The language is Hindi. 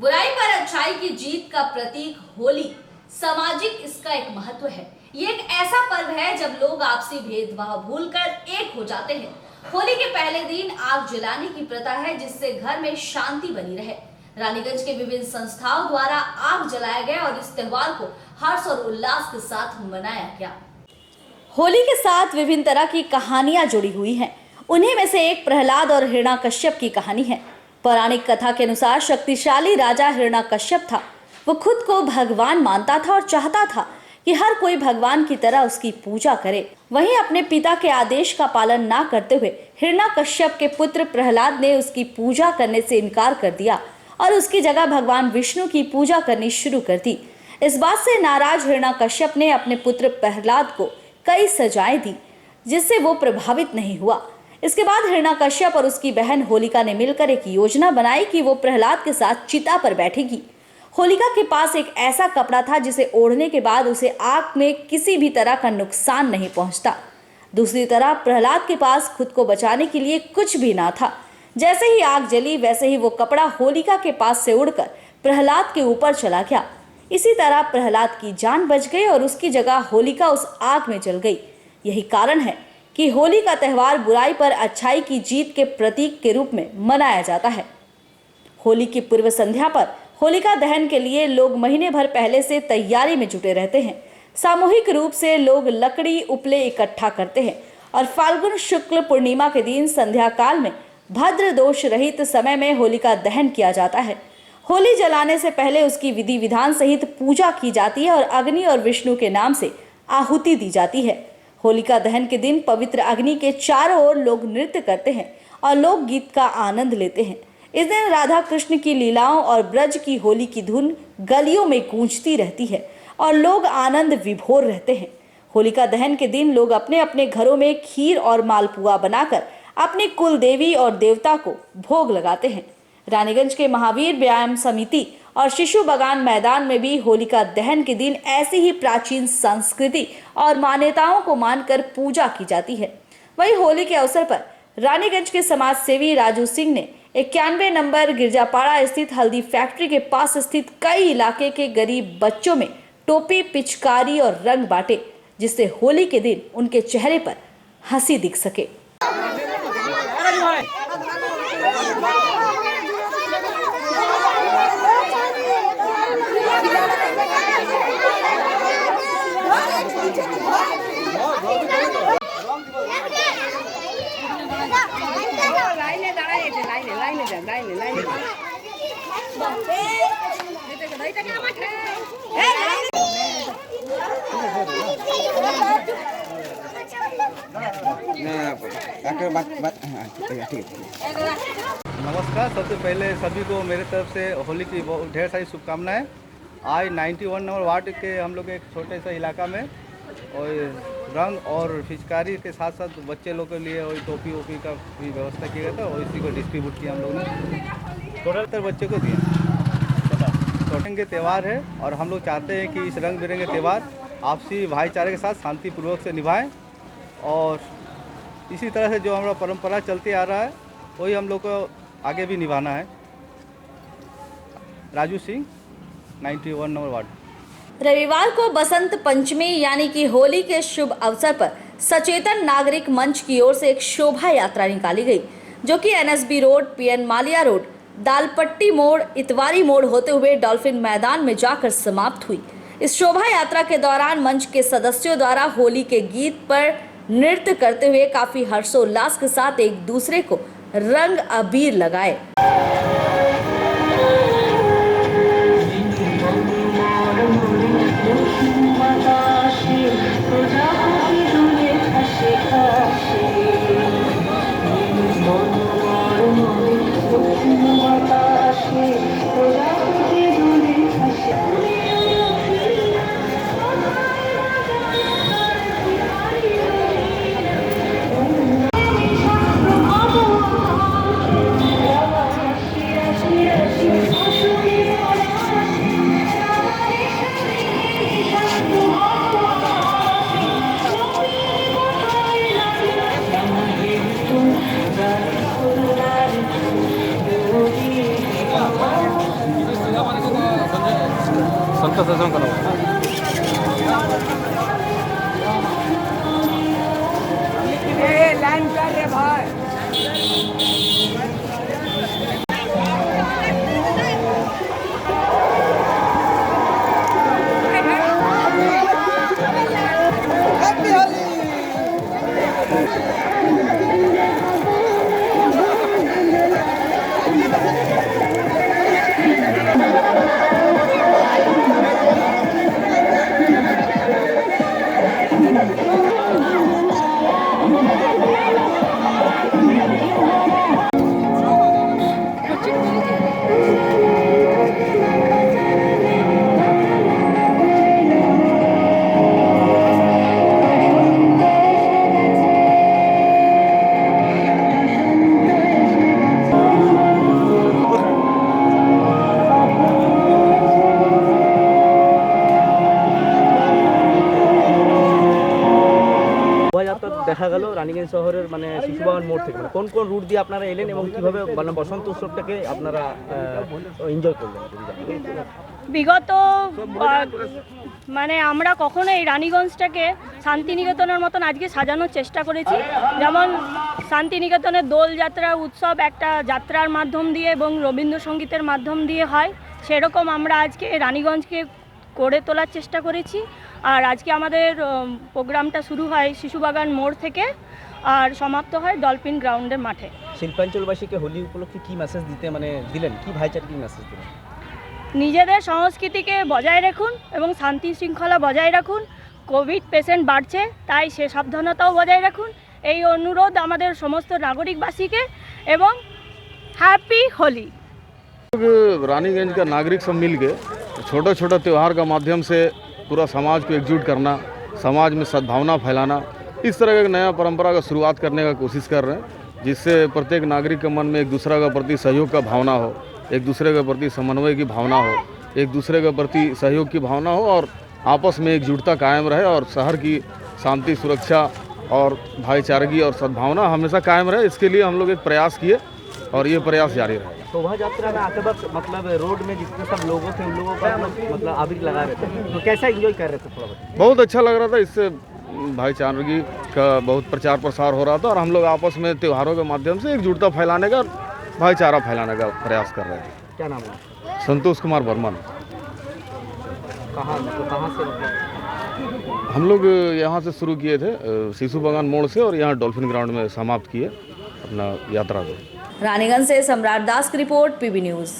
बुराई पर अच्छाई की जीत का प्रतीक होली सामाजिक इसका एक महत्व है। ये एक ऐसा पर्व है जब लोग आपसी भेदभाव भूलकर एक हो जाते हैं। होली के पहले दिन आग जलाने की प्रथा है जिससे घर में शांति बनी रहे। रानीगंज के विभिन्न संस्थाओं द्वारा आग जलाया गया और इस त्योहार को हर्ष और उल्लास के साथ मनाया गया। होली के साथ विभिन्न तरह की कहानियां जुड़ी हुई हैं। उन्हीं में से एक प्रहलाद और हिरण्यकश्यप की कहानी है। पौराणिक कथा के अनुसार शक्तिशाली राजा हिरण्यकश्यप था। वो खुद को भगवान मानता था और चाहता था कि हर कोई भगवान की तरह उसकी पूजा करे। वहीं अपने पिता के आदेश का पालन ना करते हुए हिरण्यकश्यप के पुत्र प्रहलाद ने उसकी पूजा करने से इनकार कर दिया और उसकी जगह भगवान विष्णु की पूजा करनी शुरू कर दी। इस बात से नाराज हिरण्यकश्यप ने अपने पुत्र प्रहलाद को कई सजाएं दी जिससे वो प्रभावित नहीं हुआ। इसके बाद हिरण्यकश्यप और उसकी बहन होलिका ने मिलकर एक योजना बनाई कि वो प्रहलाद के साथ चिता पर बैठेगी। होलिका के पास एक ऐसा कपड़ा था जिसे ओढ़ने के बाद उसे आग में किसी भी तरह का नुकसान नहीं पहुंचता। दूसरी तरफ प्रहलाद के पास खुद को बचाने के लिए कुछ भी ना था। जैसे ही आग जली वैसे ही वो कपड़ा होलिका के पास से उड़कर प्रहलाद के ऊपर चला गया। इसी तरह प्रहलाद की जान बच गई और उसकी जगह होलिका उस आग में जल गई। यही कारण है कि होली का त्यौहार बुराई पर अच्छाई की जीत के प्रतीक के रूप में मनाया जाता है। होली की पूर्व संध्या पर होलिका दहन के लिए लोग महीने भर पहले से तैयारी में जुटे रहते हैं। सामूहिक रूप से लोग लकड़ी उपले इकट्ठा करते हैं और फाल्गुन शुक्ल पूर्णिमा के दिन संध्या काल में भद्र दोष रहित समय में होलिका दहन किया जाता है। होली जलाने से पहले उसकी विधि विधान सहित पूजा की जाती है और अग्नि और विष्णु के नाम से आहुति दी जाती है। होलिका दहन के दिन पवित्र अग्नि के चारों ओर लोग नृत्य करते हैं और लोक गीत का आनंद लेते हैं। इस दिन राधा कृष्ण की लीलाओं और ब्रज की होली की धुन गलियों में गूंजती रहती है और लोग आनंद विभोर रहते हैं। होलिका दहन के दिन लोग अपने अपने घरों में खीर और मालपुआ बनाकर अपनी कुल देवी और देवता को भोग लगाते हैं। रानीगंज के महावीर व्यायाम समिति और शिशु बगान मैदान में भी होलिका दहन के दिन ऐसी ही प्राचीन संस्कृति और मान्यताओं को मानकर पूजा की जाती है। वहीं होली के अवसर पर रानीगंज के समाज सेवी राजू सिंह ने 91 नंबर गिरजापाड़ा स्थित हल्दी फैक्ट्री के पास स्थित कई इलाके के गरीब बच्चों में टोपी, पिचकारी और रंग बांटे जिससे होली के दिन उनके चेहरे पर हंसी दिख सके। नमस्कार। सबसे पहले सभी को मेरे तरफ से होली की बहुत ढेर सारी शुभकामनाएं। आज 91 नंबर वार्ड के हम लोग एक छोटे से इलाका में और रंग और पिचकारी के साथ साथ बच्चे लोग के लिए और टोपी वोपी का भी व्यवस्था किया गया था और इसी को डिस्ट्रीब्यूट किया हम लोग ने। टोटल बच्चे को दिया। छोटे के त्यौहार है और हम लोग चाहते हैं कि इस रंग बिरंगे त्यौहार आपसी भाईचारे के साथ शांतिपूर्वक से निभाएं और इसी तरह से जो हमारा परंपरा चलते आ रहा है वही हम लोग को आगे भी निभाना है। Raju Singh, 91 number ward. रविवार को बसंत पंचमी यानी कि होली के शुभ अवसर पर सचेतन नागरिक मंच की ओर से एक शोभा यात्रा निकाली गई जो कि NSB road, PN Malia road, Dalpatti मोड़, इतवारी मोड़ होते हुए डॉल्फिन मैदान में जाकर समाप्त हुई। इस शोभा यात्रा के दौरान मंच के सदस्यों द्वारा होली के गीत पर नृत्य करते हुए काफी हर्षोल्लास के साथ एक दूसरे को रंग अबीर लगाए। हमको सत्संग करो। लाइन कर रे भाई। শোভাযাত্রা দেখা গেল রানীগঞ্জ শহরের মানে শিশুবাগান মোড় থেকে। মানে কোন কোন রুট দিয়ে আপনারা এলেন এবং কিভাবে মানে বসন্ত উৎসবটাকে আপনারা এনজয় করলেন? বিগত মানে আমরা কখনো এই রানীগঞ্জটাকে শান্তিনিকেতনের মতন আজকে সাজানোর চেষ্টা করেছি। যেমন শান্তিনিকেতনের দোলযাত্রা উৎসব একটা যাত্রার মাধ্যম দিয়ে এবং রবীন্দ্রসঙ্গীতের মাধ্যম দিয়ে হয়, সেরকম আমরা আজকে রানীগঞ্জকে করে তোলার চেষ্টা করেছি। আর আজকে আমাদের প্রোগ্রামটা শুরু হয় শিশুবাগান মোড় থেকে আর সমাপ্ত হয় ডলফিন গ্রাউন্ডের মাঠে। শিল্পাঞ্চলবাসীকে হোলি উপলক্ষে কি মেসেজ দিতে মানে দিলেন, কি ভাইচারকি মেসেজ দিলেন? নিজেদের সংস্কৃতিকে বজায় রাখুন এবং শান্তি শৃঙ্খলা বজায় রাখুন। কোভিড পেশেন্ট বাড়ছে, তাই সে সাবধানতাও বজায় রাখুন, এই অনুরোধ আমাদের সমস্ত নাগরিকবাসীকে। এবং হ্যাপি হোলি। रानीगंज का नागरिक सब मिल के छोटा छोटा त्यौहार का माध्यम से पूरा समाज को एकजुट करना, समाज में सद्भावना फैलाना, इस तरह का एक नया परंपरा का शुरुआत करने का कोशिश कर रहे हैं, जिससे प्रत्येक नागरिक के मन में एक दूसरे के प्रति सहयोग का भावना हो, एक दूसरे के प्रति समन्वय की भावना हो, एक दूसरे के प्रति सहयोग की भावना हो और आपस में एकजुटता कायम रहे और शहर की शांति सुरक्षा और भाईचारगी और सद्भावना हमेशा कायम रहे। इसके लिए हम लोग एक प्रयास किए और ये प्रयास जारी रहेगा। शोभायात्रा में आते वक्त मतलब रोड में जितने सब लोगों थे उन लोगों पर मतलब अबीर लगा रहे थे, तो कैसा एंजॉय कर रहे थे? थोड़ा बहुत बहुत अच्छा लग रहा था, इससे भाईचारगी का बहुत प्रचार प्रसार हो रहा था और हम लोग आपस में त्योहारों के माध्यम से एकजुटता फैलाने का, भाईचारा फैलाने का प्रयास कर रहे थे। क्या नाम है? संतोष कुमार बर्मन। कहाँ मतलब कहाँ से मतलब? हम लोग यहाँ से शुरू किए थे शिशु बागान मोड़ से और यहाँ डॉल्फिन ग्राउंड में समाप्त किए अपना यात्रा को। रानीगंज से सम्राट दास की रिपोर्ट, पीबी न्यूज़।